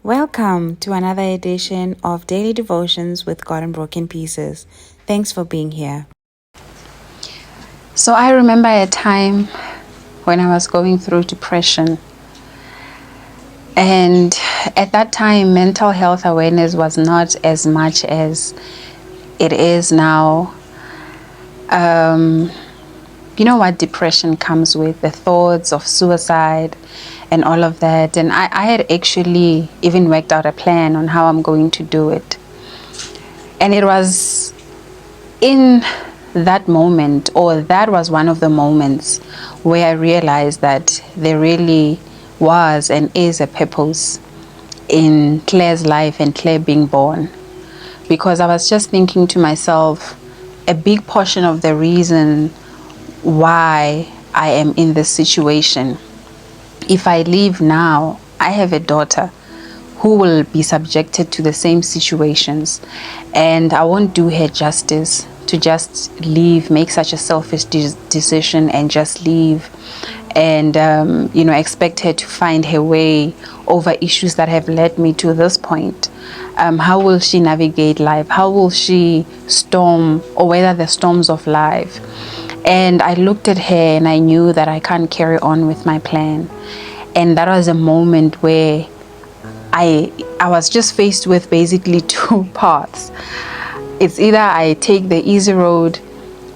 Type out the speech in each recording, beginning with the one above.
Welcome to another edition of Daily Devotions with God in Broken Pieces. Thanks for being here. So I remember a time when I was going through depression. And at that time, mental health awareness was not as much as it is now. You know what depression comes with, the thoughts of suicide and all of that. And I had actually even worked out a plan on how I'm going to do it. And it was in that moment, or that was one of the moments where I realized that there really was and is a purpose in Claire's life and Claire being born. Because I was just thinking to myself, a big portion of the reason why I am in this situation, if I leave now, I have a daughter who will be subjected to the same situations, and I won't do her justice to just leave, make such a selfish decision and just leave and expect her to find her way over issues that have led me to this point. How will she navigate life? How will she storm or weather the storms of life? And I looked at her and I knew that I can't carry on with my plan. And that was a moment where I was just faced with basically two paths. It's either I take the easy road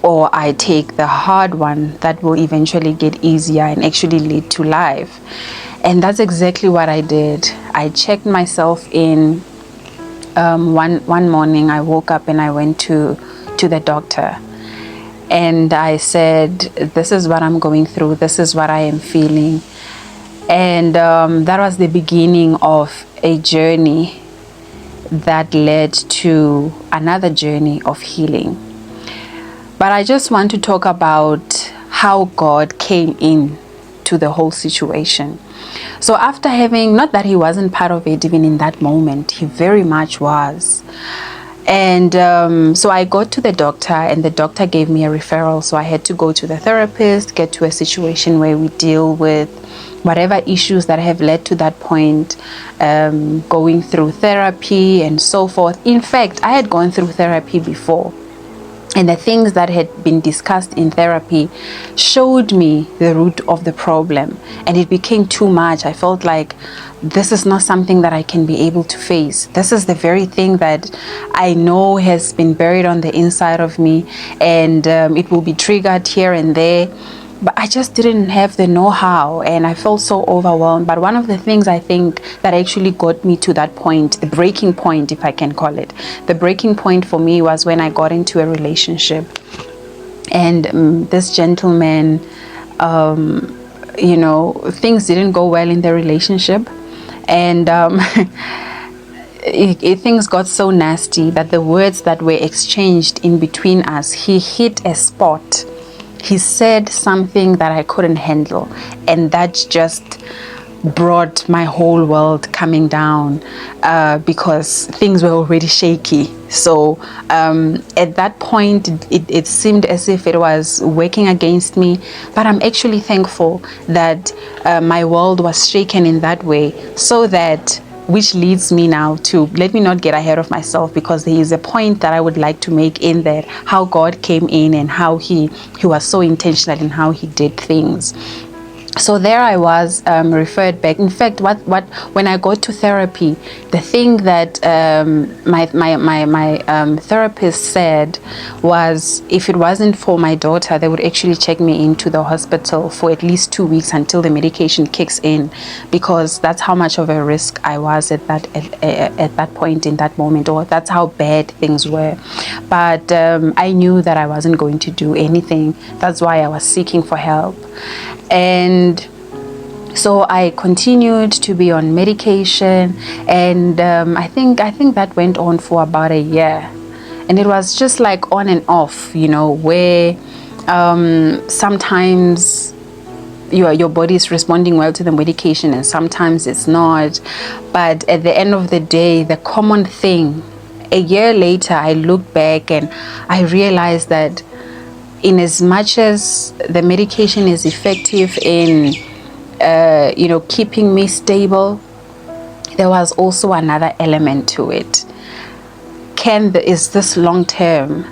or I take the hard one that will eventually get easier and actually lead to life. And that's exactly what I did. I checked myself in. One morning I woke up and I went to the doctor. And I said, this is what I'm going through. This is what I am feeling. And that was the beginning of a journey that led to another journey of healing. But I just want to talk about how God came in to the whole situation. So after having, not that he wasn't part of it even in that moment, he very much was. And so I got to the doctor and the doctor gave me a referral. So I had to go to the therapist, get to a situation where we deal with whatever issues that have led to that point, going through therapy and so forth. In fact, I had gone through therapy before. And the things that had been discussed in therapy showed me the root of the problem. And it became too much. I felt like this is not something that I can be able to face. This is the very thing that I know has been buried on the inside of me. And it will be triggered here and there. But I just didn't have the know-how and I felt so overwhelmed. But one of the things I think that actually got me to that point, the breaking point, if I can call it, the breaking point for me was when I got into a relationship. And this gentleman, things didn't go well in the relationship. And things got so nasty that the words that were exchanged in between us, he hit a spot. He said something that I couldn't handle, and that just brought my whole world coming down because things were already shaky. So at that point, it seemed as if it was working against me, but I'm actually thankful that my world was shaken in that way, so that which leads me now to, let me not get ahead of myself, because there is a point that I would like to make in that, how God came in and how he was so intentional in how he did things. So there I was, referred back. In fact, when I got to therapy, the thing that my therapist said was, if it wasn't for my daughter, they would actually check me into the hospital for at least 2 weeks until the medication kicks in, because that's how much of a risk I was at that point in that moment, or that's how bad things were. But I knew that I wasn't going to do anything. That's why I was seeking for help. And so I continued to be on medication, and I think that went on for about a year, and it was just like on and off, where sometimes your body is responding well to the medication and sometimes it's not. But at the end of the day, the common thing, a year later, I look back and I realized that in as much as the medication is effective in keeping me stable, there was also another element to it. Is this long term?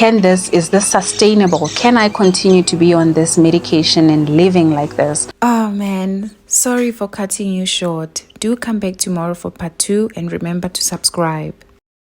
Is this sustainable? Can I continue to be on this medication and living like this? Oh man, sorry for cutting you short. Do come back tomorrow for part 2 and remember to subscribe.